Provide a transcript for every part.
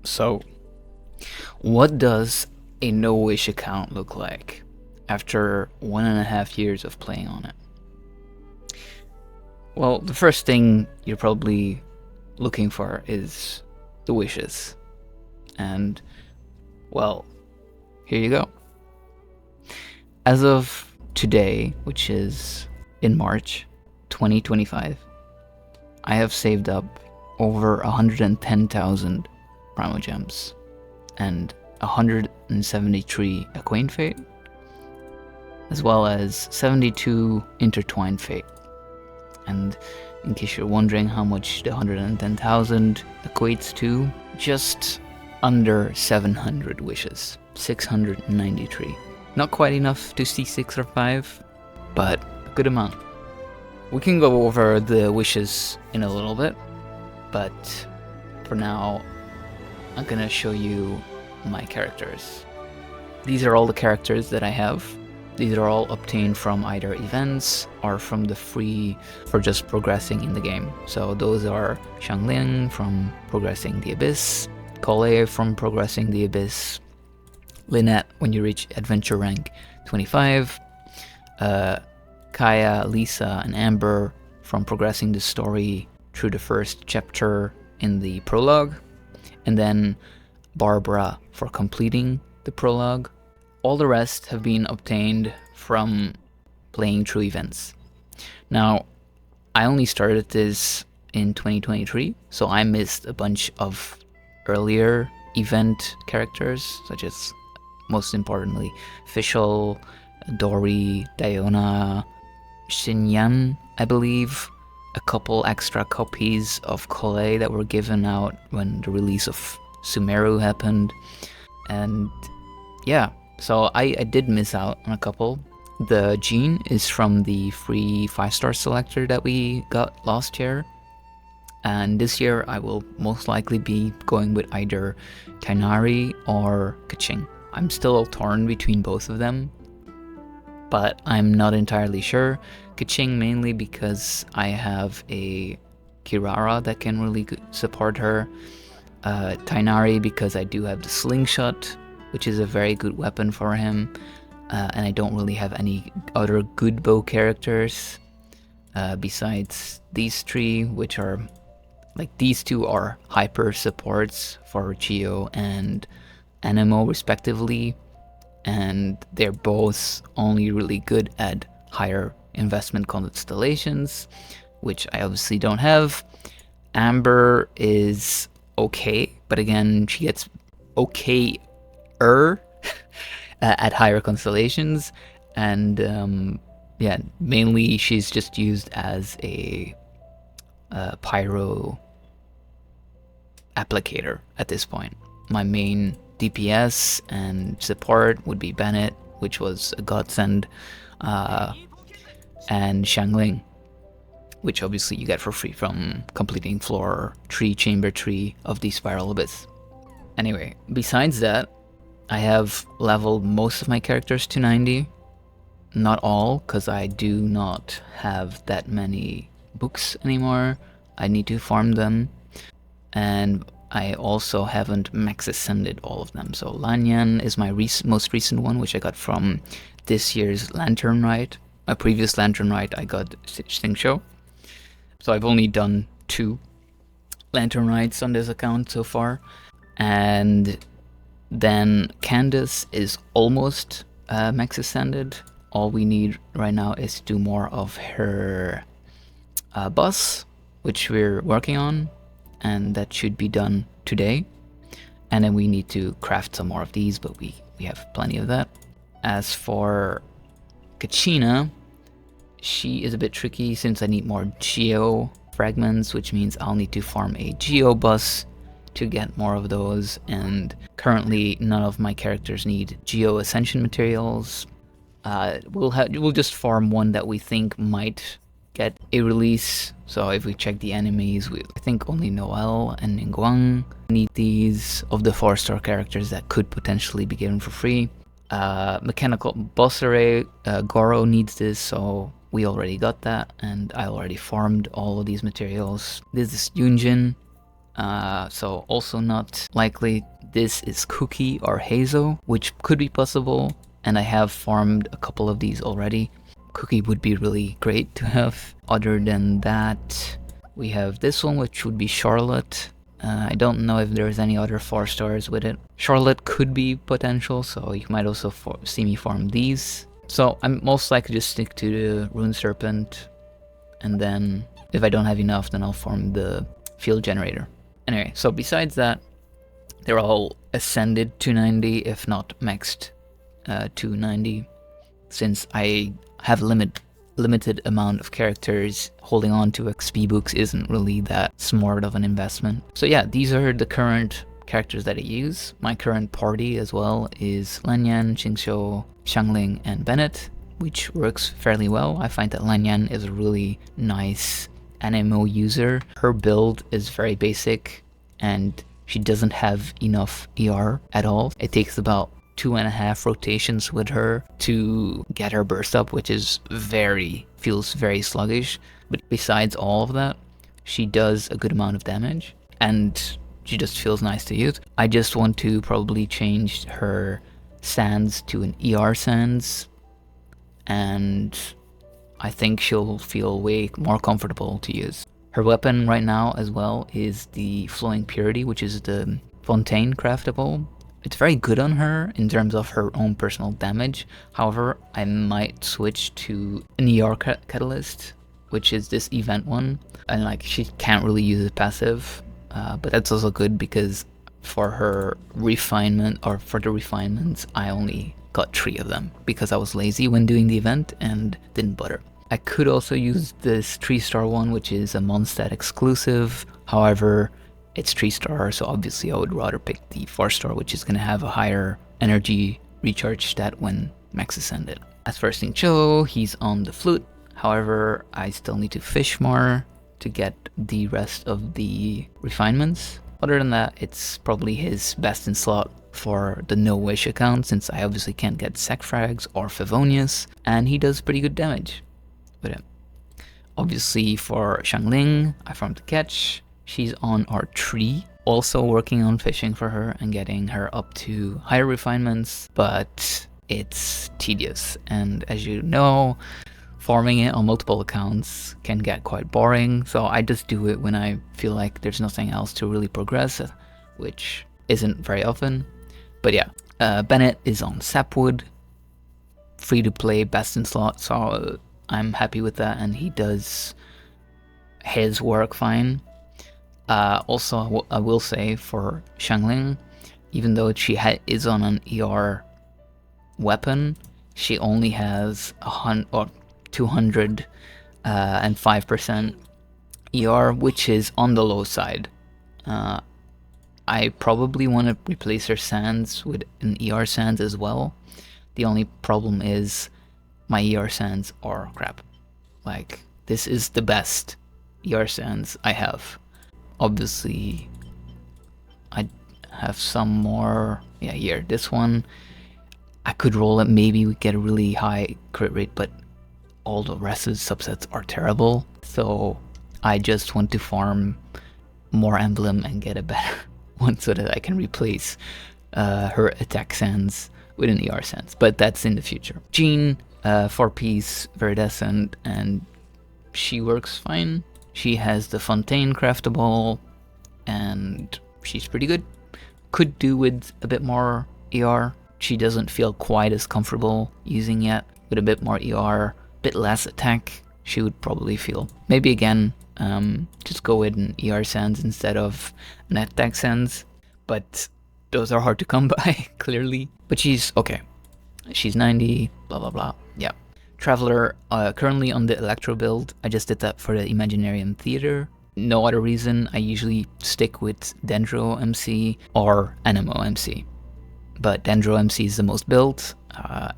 So, what does a no-wish account look like after 1.5 years of playing on it? Well, the first thing you're probably looking for is the wishes. And, well, here you go. As of today, which is in March 2025, I have saved up over 110,000 Primogems and 173 Acquaint Fate, as well as 72 Intertwined Fate. And in case you're wondering how much the 110,000 equates to, just under 700 wishes, 693. Not quite enough to see 6 or 5, but a good amount. We can go over the wishes in a little bit, but for now, I'm gonna show you my characters. These are all the characters that I have. These are all obtained from either events or from the free for just progressing in the game. So those are Xiangling from Progressing the Abyss, Cole from Progressing the Abyss, Lynette when you reach Adventure rank 25, Kaya, Lisa, and Amber from progressing the story through the first chapter in the prologue, and then Barbara for completing the prologue. All the rest have been obtained from playing through events. Now, I only started this in 2023, so I missed a bunch of earlier event characters, such as, most importantly, Fischl, Dory, Diona, Xinyan, I believe, a couple extra copies of Cole that were given out when the release of Sumeru happened, and yeah, so I did miss out on a couple. The Jean is from the free 5-star selector that we got last year, and this year I will most likely be going with either Tainari or Keqing. I'm still torn between both of them, but I'm not entirely sure. Keqing mainly because I have a Kirara that can really support her. Tainari because I do have the slingshot, which is a very good weapon for him, and I don't really have any other good bow characters besides these three, which are, like, these two are hyper supports for Geo and Anemo respectively, and they're both only really good at higher investment constellations, which I obviously don't have. Amber is okay, but again, she gets okay-er at higher constellations, and yeah, mainly she's just used as a pyro applicator at this point. My main DPS and support would be Bennett, which was a godsend, and Xiangling, which obviously you get for free from completing floor 3, chamber 3 of the Spiral Abyss. Anyway, besides that, I have leveled most of my characters to 90. Not all, because I do not have that many books anymore. I need to farm them. And I also haven't max ascended all of them. So Lanyan is my most recent one, which I got from this year's Lantern Rite. My previous Lantern Rite I got Xingqiu. So I've only done 2 Lantern Rites on this account so far. And then Candace is almost max ascended. All we need right now is to do more of her boss, which we're working on, and that should be done today. And then we need to craft some more of these, but we have plenty of that. As for Kachina, she is a bit tricky since I need more Geo fragments, which means I'll need to farm a Geo bus to get more of those, and currently none of my characters need Geo Ascension materials. We'll just farm one that we think might get a release. So if we check the enemies, I think only Noelle and Ningguang need these of the 4-star characters that could potentially be given for free. Mechanical boss array, Goro needs this, so we already got that, and I already farmed all of these materials. This is Yunjin, so also not likely. This is Cookie or Hazo, which could be possible, and I have farmed a couple of these already. Cookie would be really great to have. Other than that, we have this one, which would be Charlotte. I don't know if there's any other 4 stars with it. Charlotte could be potential, so you might also see me farm these. So I'm most likely just stick to the Rune Serpent, and then if I don't have enough, then I'll farm the Field Generator. Anyway, so besides that, they're all ascended to 90, if not maxed to 90. Since I have limited amount of characters, holding on to XP books isn't really that smart of an investment. So yeah, these are the current characters that I use. My current party as well is Lanyan, Xingqiu, Xiangling, and Bennett, which works fairly well. I find that Lanyan is a really nice NMO user. Her build is very basic, and she doesn't have enough ER at all. It takes about 2.5 rotations with her to get her burst up, which is feels very sluggish. But besides all of that, she does a good amount of damage, and she just feels nice to use. I just want to probably change her sands to an ER sands, and I think she'll feel way more comfortable to use. Her weapon right now as well is the Flowing Purity, which is the Fontaine craftable. It's very good on her in terms of her own personal damage. However, I might switch to an ER catalyst, which is this event one. And like, she can't really use it passive, but that's also good because for her refinement, or for the refinements, I only got 3 of them because I was lazy when doing the event and didn't bother. I could also use this 3-star one, which is a Mondstadt exclusive. However, it's 3-star, so obviously I would rather pick the 4-star, which is going to have a higher energy recharge stat when max ascended. As for Xingqiu, he's on the flute. However, I still need to fish more to get the rest of the refinements. Other than that, it's probably his best in slot for the No Wish account, since I obviously can't get Sac Frags or Favonius, and he does pretty good damage with it. Obviously for Xiangling, I farmed the catch. She's on our tree, also working on fishing for her and getting her up to higher refinements, but it's tedious, and as you know, farming it on multiple accounts can get quite boring, so I just do it when I feel like there's nothing else to really progress, which isn't very often. But yeah, Bennett is on Sapwood, free to play, best in slot, so I'm happy with that, and he does his work fine. Also, I will say for Xiangling, even though she is on an ER weapon, she only has 205% ER, which is on the low side. I probably want to replace her sands with an ER sands as well. The only problem is my ER sands are crap. Like, this is the best ER sands I have. Obviously, I have some more. Yeah, here, this one, I could roll it. Maybe we get a really high crit rate, but all the rest of the subsets are terrible. So I just want to farm more emblem and get a better one so that I can replace her attack sands with an ER sands. But that's in the future. Jean, 4-piece, Viridescent, and she works fine. She has the Fontaine craftable, and she's pretty good. Could do with a bit more ER. She doesn't feel quite as comfortable using it. With a bit more ER, bit less attack, she would probably feel. Maybe again, just go with an ER sands instead of an attack sands. But those are hard to come by, clearly. But she's okay. She's 90, blah blah blah. Yeah. Traveler, currently on the Electro build. I just did that for the Imaginarium Theater. No other reason. I usually stick with Dendro MC or Anemo MC. But Dendro MC is the most built.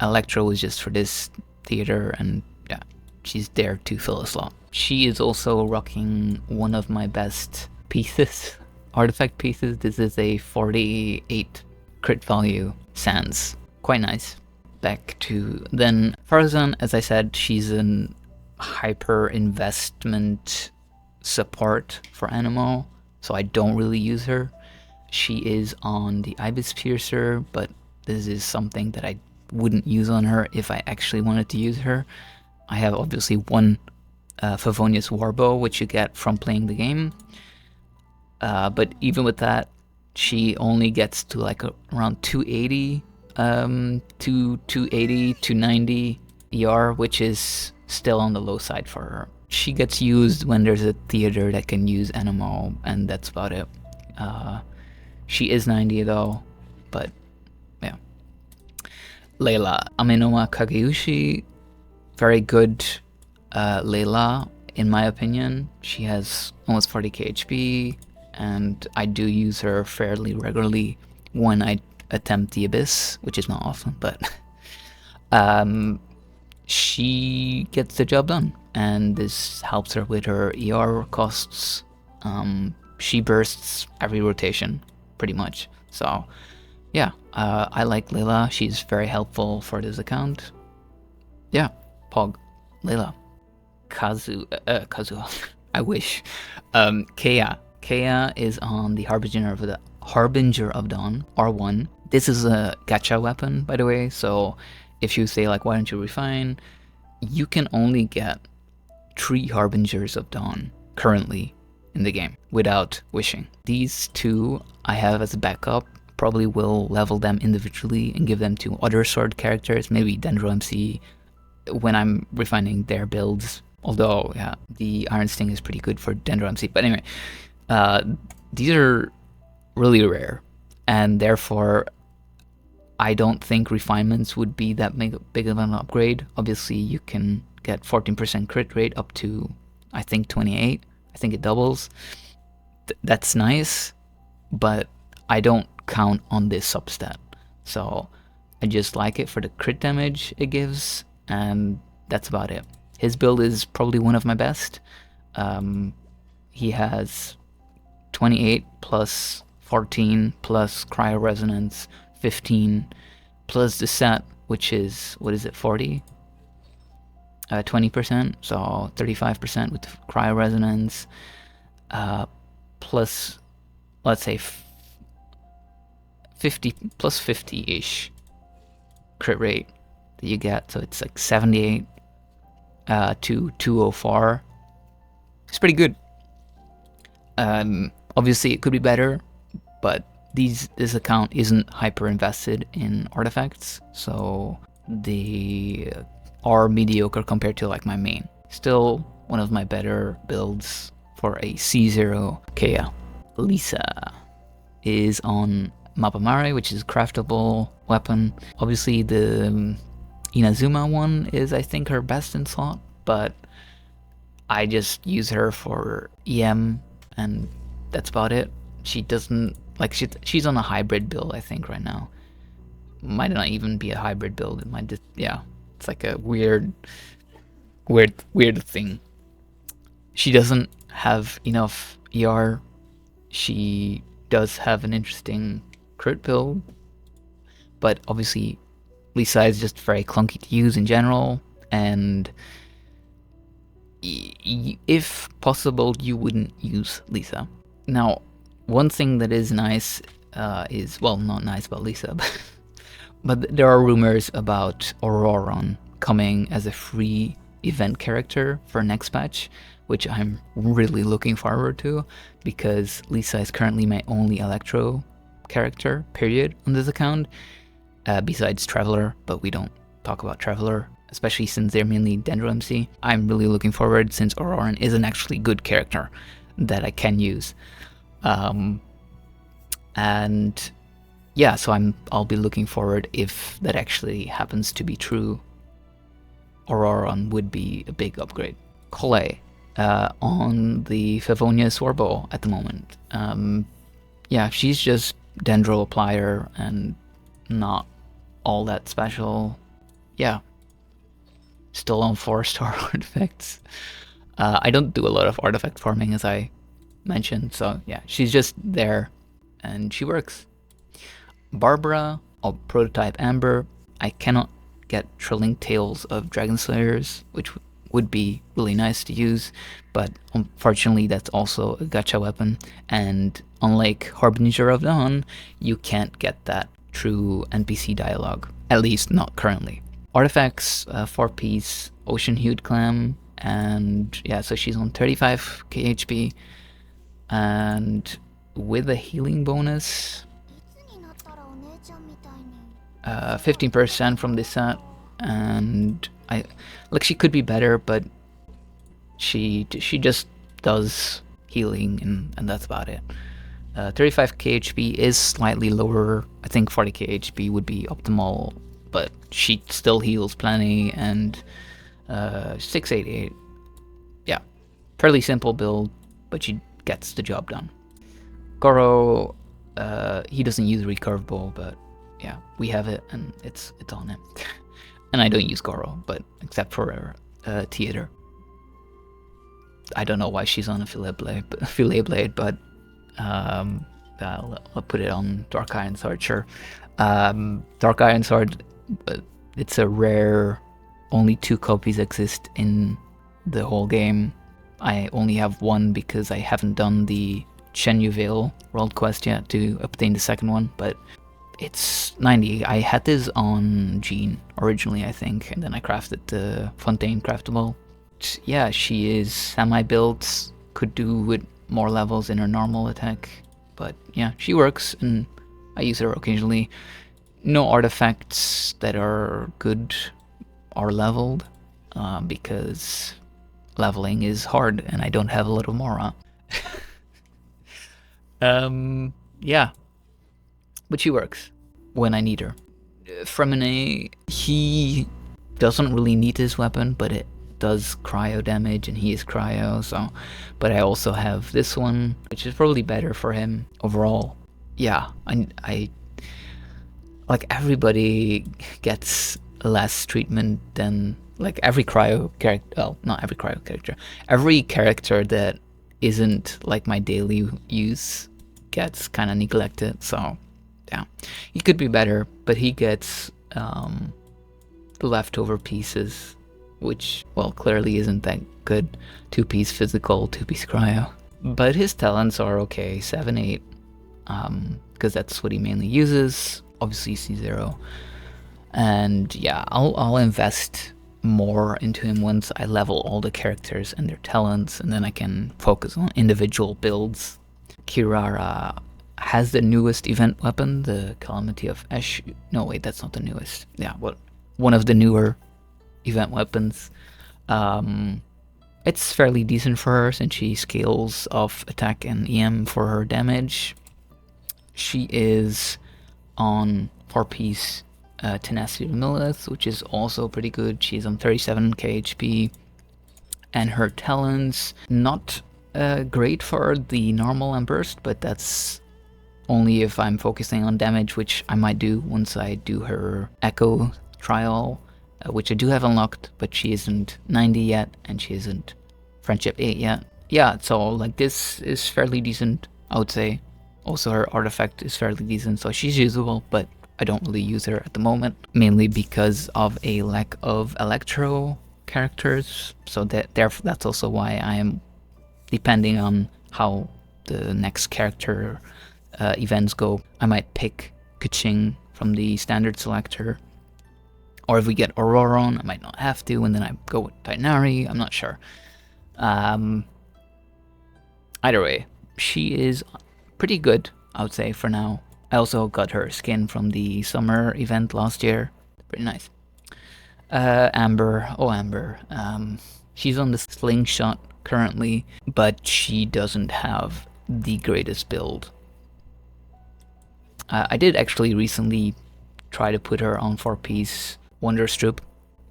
Electro is just for this theater, and yeah, she's there to fill a slot. She is also rocking one of my best pieces, artifact pieces. This is a 48 crit value Sans. Quite nice. Back to then Farazan, as I said, she's an hyper investment support for Anemo, so I don't really use her. She is on the Ibis Piercer, but this is something that I wouldn't use on her if I actually wanted to use her. I have obviously one Favonius Warbow, which you get from playing the game. But even with that, she only gets to like around 280, 280, 290 ER, which is still on the low side for her. She gets used when there's a theater that can use Anemo, and that's about it. She is 90 though, but yeah. Layla, Amenoma Kageushi, very good Layla, in my opinion. She has almost 40k HP, and I do use her fairly regularly when I attempt the Abyss, which is not often, but she gets the job done, and this helps her with her ER costs. She bursts every rotation, pretty much. So yeah, I like Layla. She's very helpful for this account. Yeah, Pog, Layla. Kazuha. I wish. Kea. Kea is on the Harbinger of Dawn, R1. This is a gacha weapon, by the way, so if you say like, why don't you refine? You can only get 3 Harbingers of Dawn currently in the game without wishing. These 2 I have as a backup. Probably will level them individually and give them to other sword characters, maybe Dendro MC, when I'm refining their builds. Although, yeah, the Iron Sting is pretty good for Dendro MC. But anyway, these are really rare, and therefore I don't think refinements would be that big of an upgrade. Obviously, you can get 14% crit rate up to, I think, 28. I think it doubles. That's nice, but I don't count on this substat. So I just like it for the crit damage it gives, and that's about it. His build is probably one of my best. He has 28 plus 14 plus cryo resonance, 15 plus the set, which is, what is it, 40? 20%, so 35% with cryo resonance, plus, let's say 50 plus 50-ish crit rate that you get, so it's like 78 to 204. It's pretty good. Obviously it could be better, but this account isn't hyper invested in artifacts, so they are mediocre compared to like my main. Still one of my better builds for a C0 Kea. Lisa is on Mapamare, which is a craftable weapon. Obviously the Inazuma one is, I think, her best in slot, but I just use her for EM, and that's about it. She doesn't, like, she's on a hybrid build, I think, right now. Might not even be a hybrid build. It might just, yeah, it's like a weird thing. She doesn't have enough ER. She does have an interesting crit build, but obviously Lisa is just very clunky to use in general, and if possible, you wouldn't use Lisa. Now, one thing that is nice is, well, not nice about Lisa, but there are rumors about Auroron coming as a free event character for next patch, which I'm really looking forward to, because Lisa is currently my only Electro character, period, on this account, besides Traveler, but we don't talk about Traveler, especially since they're mainly Dendro MC. I'm really looking forward, since Auroran is an actually good character that I can use. And yeah, so I'll be looking forward if that actually happens to be true. Auroran would be a big upgrade. Collei, on the Favonia Swarbo at the moment. Yeah, she's just Dendro Applier and not all that special. Yeah, still on 4-star artifacts. I don't do a lot of artifact farming, as I mentioned, so yeah, she's just there and she works. Barbara, or Prototype Amber, I cannot get Trilling Tales of Dragon Slayers, which would be really nice to use, but unfortunately that's also a gacha weapon, and unlike Harbinger of Dawn, you can't get that through NPC dialogue, at least not currently. Artifacts, 4-piece Ocean Hued Clam, and yeah, so she's on 35 KHP, and with a healing bonus, 15% from this set, and she could be better, but she just does healing, and that's about it. 35 KHP is slightly lower. I think 40 KHP would be optimal, but she still heals plenty, and 688, yeah, fairly simple build, but she gets the job done. Goro, he doesn't use recurve bow, but yeah, we have it, and it's on him. And I don't use Goro, but except for theater. I don't know why she's on a fillet blade, but I'll put it on Dark Iron Sword, sure. Dark Iron Sword, it's a rare, only 2 copies exist in the whole game. I only have one because I haven't done the Shenyu Vale world quest yet to obtain the second one, but it's 90. I had this on Jean originally, I think, and then I crafted the Fontaine craftable. Yeah, she is semi-built, could do with more levels in her normal attack, but yeah, she works, and I use her occasionally. No artifacts that are good are leveled, because leveling is hard, and I don't have a little Mora. Yeah, but she works when I need her. Fremine, he doesn't really need this weapon, but it does cryo damage, and he is cryo, so. But I also have this one, which is probably better for him overall. Yeah, I like, everybody gets less treatment than, like, every cryo character. Well, not every cryo character. Every character that isn't like my daily use gets kind of neglected, so yeah, he could be better, but he gets the leftover pieces, which, well, clearly isn't that good. 2-piece physical, 2-piece cryo, but his talents are okay. 7-8, because that's what he mainly uses. Obviously C0, and yeah, I'll invest more into him once I level all the characters and their talents, and then I can focus on individual builds. Kirara has the newest event weapon, the Calamity of Ash. No, wait, that's not the newest. Yeah, what, one of the newer event weapons. It's fairly decent for her since she scales off attack and EM for her damage. She is on 4-piece Tenacity of Lilith, which is also pretty good. She's on 37 KHP, and her talents, not great for the normal and burst, but that's only if I'm focusing on damage, which I might do once I do her Echo trial, which I do have unlocked, but she isn't 90 yet, and she isn't Friendship 8 yet. Yeah, so like, this is fairly decent, I would say. Also, her artifact is fairly decent, so she's usable, but I don't really use her at the moment, mainly because of a lack of Electro characters, so that's also why I am depending on how the next character events go. I might pick Kuching from the standard selector, or if we get Auroron, I might not have to, and then I go with Tighnari. I'm not sure. Either way, she is pretty good, I would say, for now. I also got her skin from the summer event last year. Pretty nice. Amber. Oh, Amber. She's on the slingshot currently, but she doesn't have the greatest build. I did actually recently try to put her on 4-piece Wonderstroop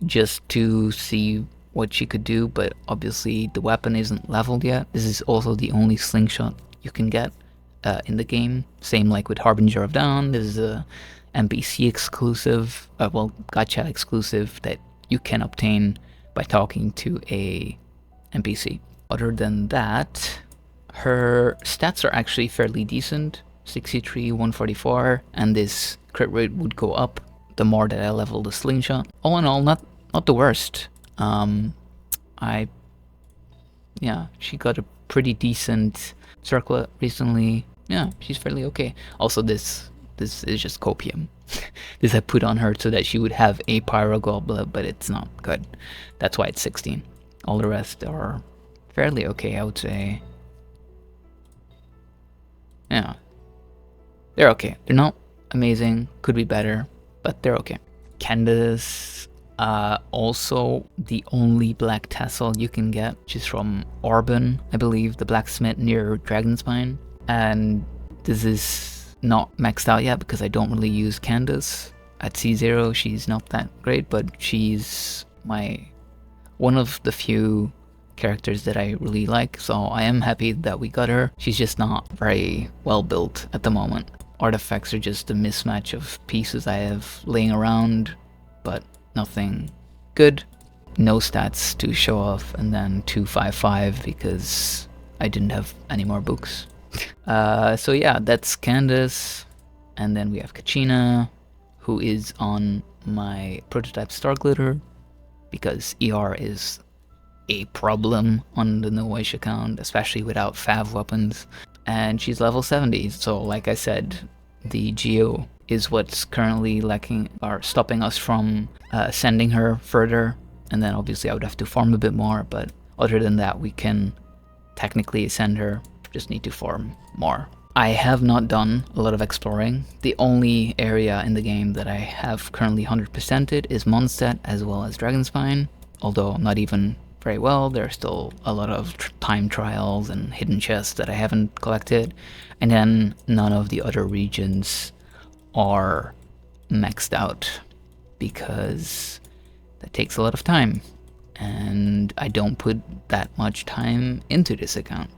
just to see what she could do, but obviously the weapon isn't leveled yet. This is also the only slingshot you can get in the game. Same like with Harbinger of Dawn. This is a NPC exclusive, well, gacha exclusive that you can obtain by talking to a NPC. Other than that, her stats are actually fairly decent. 63, 144, and this crit rate would go up the more that I level the slingshot. All in all, not the worst. Yeah, she got a pretty decent circlet recently. Yeah, she's fairly okay. Also, this is just copium. This I put on her so that she would have a pyro goblet, but it's not good. That's why it's 16. All the rest are fairly okay, I would say. Yeah, they're okay. They're not amazing. Could be better, but they're okay. Candace, also the only black tassel you can get, which is from Orban, I believe, the blacksmith near Dragonspine. And this is not maxed out yet because I don't really use Candace. At C0, she's not that great, but she's one of the few characters that I really like, so I am happy that we got her. She's just not very well built at the moment. Artifacts are just a mismatch of pieces I have laying around, but nothing good. No stats to show off, and then 255 because I didn't have any more books. So yeah, that's Candace, and then we have Kachina, who is on my prototype Star Glitter, because ER is a problem on the No-Wish account, especially without Fav weapons. And she's level 70, so like I said, the Geo is what's currently lacking or stopping us from sending her further. And then obviously I would have to farm a bit more, but other than that we can technically send her, just need to farm more. I have not done a lot of exploring. The only area in the game that I have currently 100%ed is Mondstadt as well as Dragonspine, although not even very well. There are still a lot of time trials and hidden chests that I haven't collected, and then none of the other regions are maxed out because that takes a lot of time, and I don't put that much time into this account.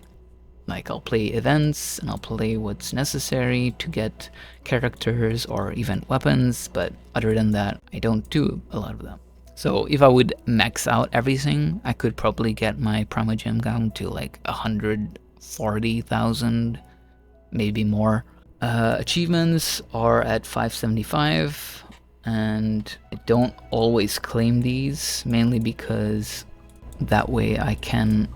Like, I'll play events and I'll play what's necessary to get characters or event weapons, but other than that, I don't do a lot of them. So if I would max out everything, I could probably get my Primogem down to like 140,000, maybe more. Achievements are at 575, and I don't always claim these, mainly because that way I can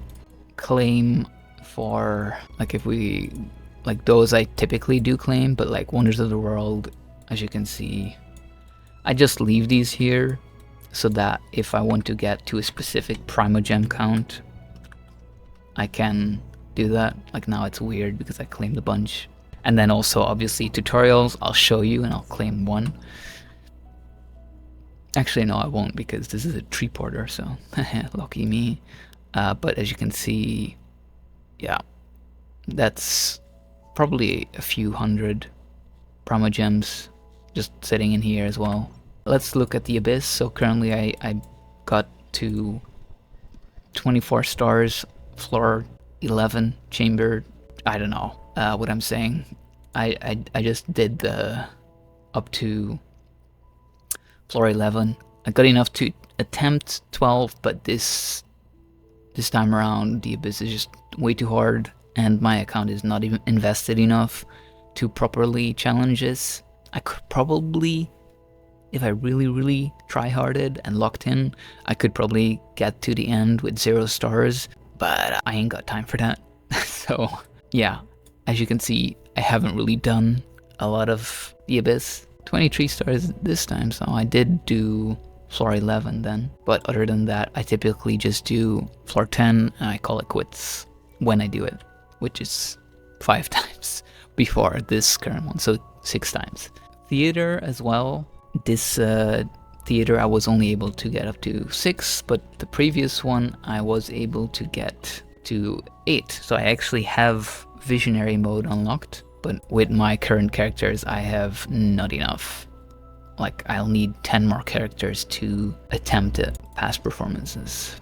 claim for, like, if we, like, those I typically do claim, but like Wonders of the World, as you can see, I just leave these here so that if I want to get to a specific Primogem count, I can do that. Like, now it's weird because I claimed a bunch. And then also obviously tutorials, I'll show you and I'll claim one. Actually no, I won't, because this is a tree porter, so lucky me. But as you can see, yeah, that's probably a few hundred Primogems just sitting in here as well. Let's look at the Abyss. So currently I got to 24 stars, floor 11, chamber, I don't know what I'm saying. I just did the up to floor 11. I got enough to attempt 12, but this time around the Abyss is just way too hard, and my account is not even invested enough to properly challenge this. I could probably, if I really try-harded and locked in, I could probably get to the end with 0 stars, but I ain't got time for that. So yeah, as you can see, I haven't really done a lot of the Abyss. 23 stars this time, so I did do floor 11 then, but other than that, I typically just do floor 10 and I call it quits when I do it, which is 5 times before this current one, so 6 times. Theater as well. This theater I was only able to get up to 6, but the previous one I was able to get to 8, so I actually have visionary mode unlocked, but with my current characters I have not enough. Like, I'll need 10 more characters to attempt it, past performances.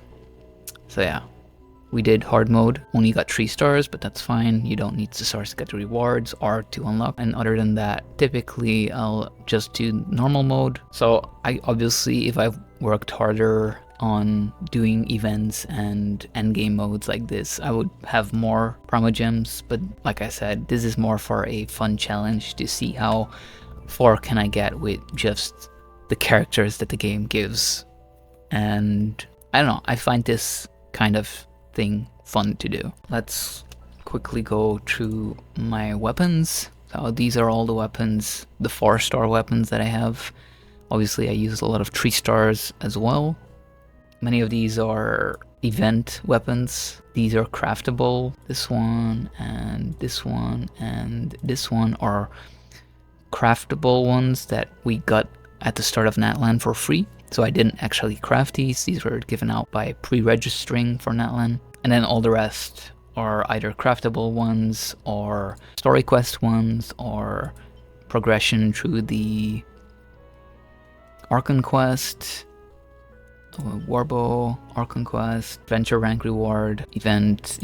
So yeah, we did hard mode, only got 3 stars, but that's fine. You don't need the stars to get the rewards or to unlock. And other than that, typically I'll just do normal mode. So I obviously, if I've worked harder on doing events and endgame modes like this, I would have more Primogems, but like I said, this is more for a fun challenge to see how far can I get with just the characters that the game gives. And I don't know, I find this kind of thing fun to do. Let's quickly go through my weapons. So these are all the weapons, the 4-star weapons that I have. Obviously I use a lot of 3 stars as well. Many of these are event weapons. These are craftable. This one and this one and this one are craftable ones that we got at the start of Natlan for free. So I didn't actually craft these. These were given out by pre-registering for Natlan. And then all the rest are either craftable ones or story quest ones or progression through the Archon quest, Warbow, Archon quest, Venture rank reward, event,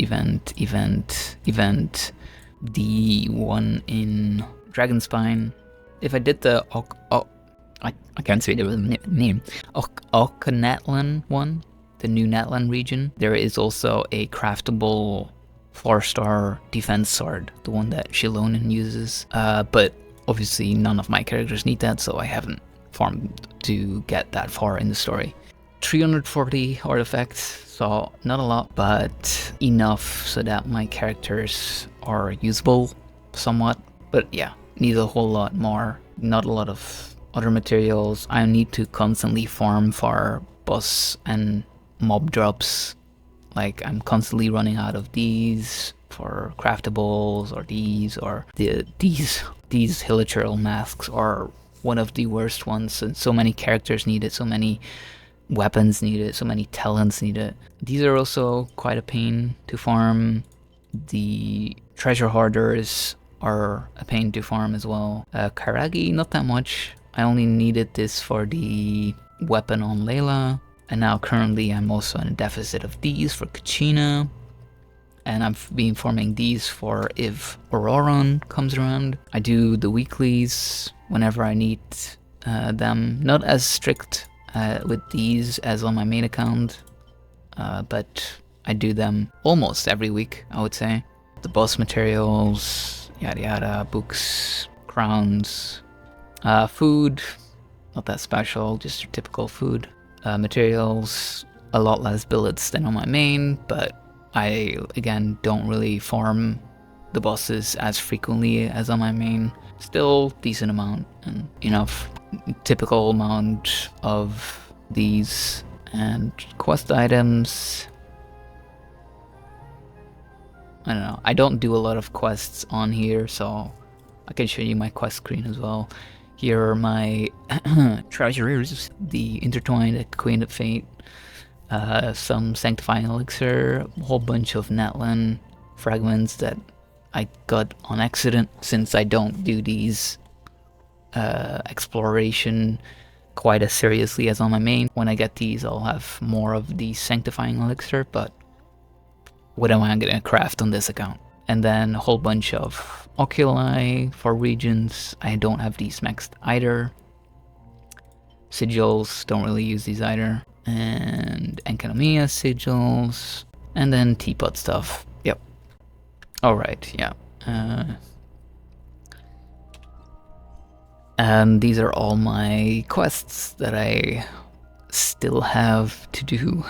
the one in Dragonspine. If I did the I can't say the name, Natlan one, the new Natlan region, there is also a craftable 4-star defense sword, the one that Shilonen uses. But obviously none of my characters need that, so I haven't farmed to get that far in the story. 340 artifacts, so not a lot, but enough so that my characters are usable somewhat. But yeah, need a whole lot more. Not a lot of other materials. I need to constantly farm for boss and mob drops. Like I'm constantly running out of these for craftables, or these, or these hilichurl masks are one of the worst ones, and so many characters need it, so many weapons need it, so many talents need it. These are also quite a pain to farm. The treasure hoarders are a pain to farm as well. Karagi, not that much. I only needed this for the weapon on Layla. And now currently I'm also in a deficit of these for Kachina. And I've been farming these for if Auroron comes around. I do the weeklies whenever I need them. Not as strict with these as on my main account, but I do them almost every week, I would say. The boss materials, yada yada, books, crowns, food, not that special, just your typical food. Materials, a lot less billets than on my main, but I, again, don't really farm the bosses as frequently as on my main. Still decent amount and enough. Typical amount of these. And quest items, I don't know. I don't do a lot of quests on here, so I can show you my quest screen as well. Here are my treasures, the Intertwined Queen of Fate, some Sanctifying Elixir, a whole bunch of Natlan fragments that I got on accident, since I don't do these exploration quite as seriously as on my main. When I get these, I'll have more of the Sanctifying Elixir, but what am I gonna craft on this account? And then a whole bunch of oculi for regions. I don't have these maxed either. Sigils, don't really use these either. And Enkanomiya sigils. And then Teapot stuff. Yep. Alright, yeah. And these are all my quests that I still have to do.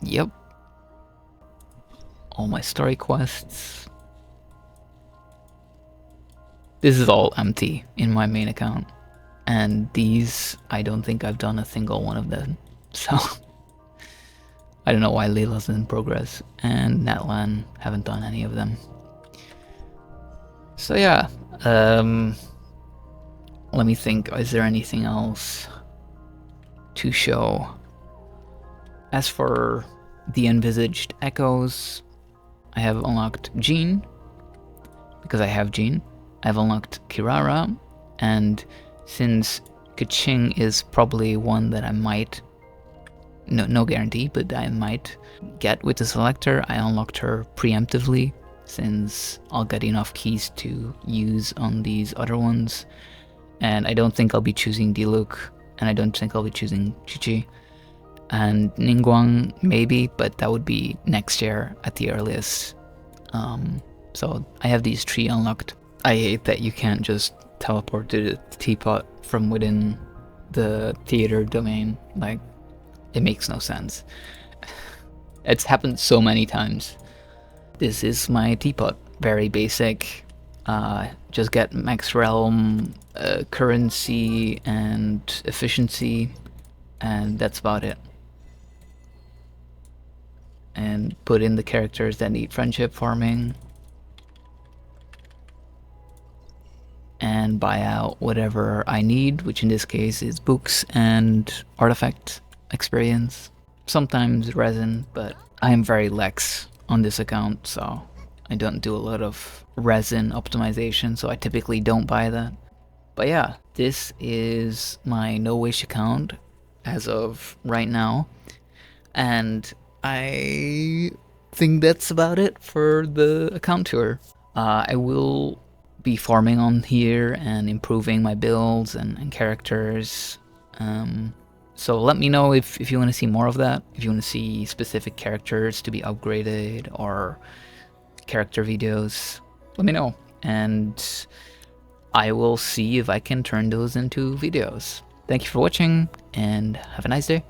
Yep. All my story quests. This is all empty in my main account. And these, I don't think I've done a single one of them. So, I don't know why Layla's in progress. And Natlan, haven't done any of them. So yeah, let me think, is there anything else to show? As for the envisaged echoes, I have unlocked Jean, because I have Jean. I've unlocked Kirara, and since Kaching is probably one that I might, no guarantee, but I might get with the selector, I unlocked her preemptively, since I'll get enough keys to use on these other ones. And I don't think I'll be choosing Diluc, and I don't think I'll be choosing Chi-Chi. And Ningguang, maybe, but that would be next year at the earliest. So I have these 3 unlocked. I hate that you can't just teleport to the Teapot from within the theater domain. Like, it makes no sense. It's happened so many times. This is my Teapot. Very basic. Just get max realm, currency, and efficiency, and that's about it. And put in the characters that need friendship farming, and buy out whatever I need, which in this case is books and artifact experience. Sometimes resin, but I am very lax on this account, so I don't do a lot of resin optimization, so I typically don't buy that. But yeah, this is my no-wish account as of right now, and I think that's about it for the account tour. I will be farming on here and improving my builds and characters. So let me know if you want to see more of that, if you want to see specific characters to be upgraded or character videos, let me know. And I will see if I can turn those into videos. Thank you for watching and have a nice day.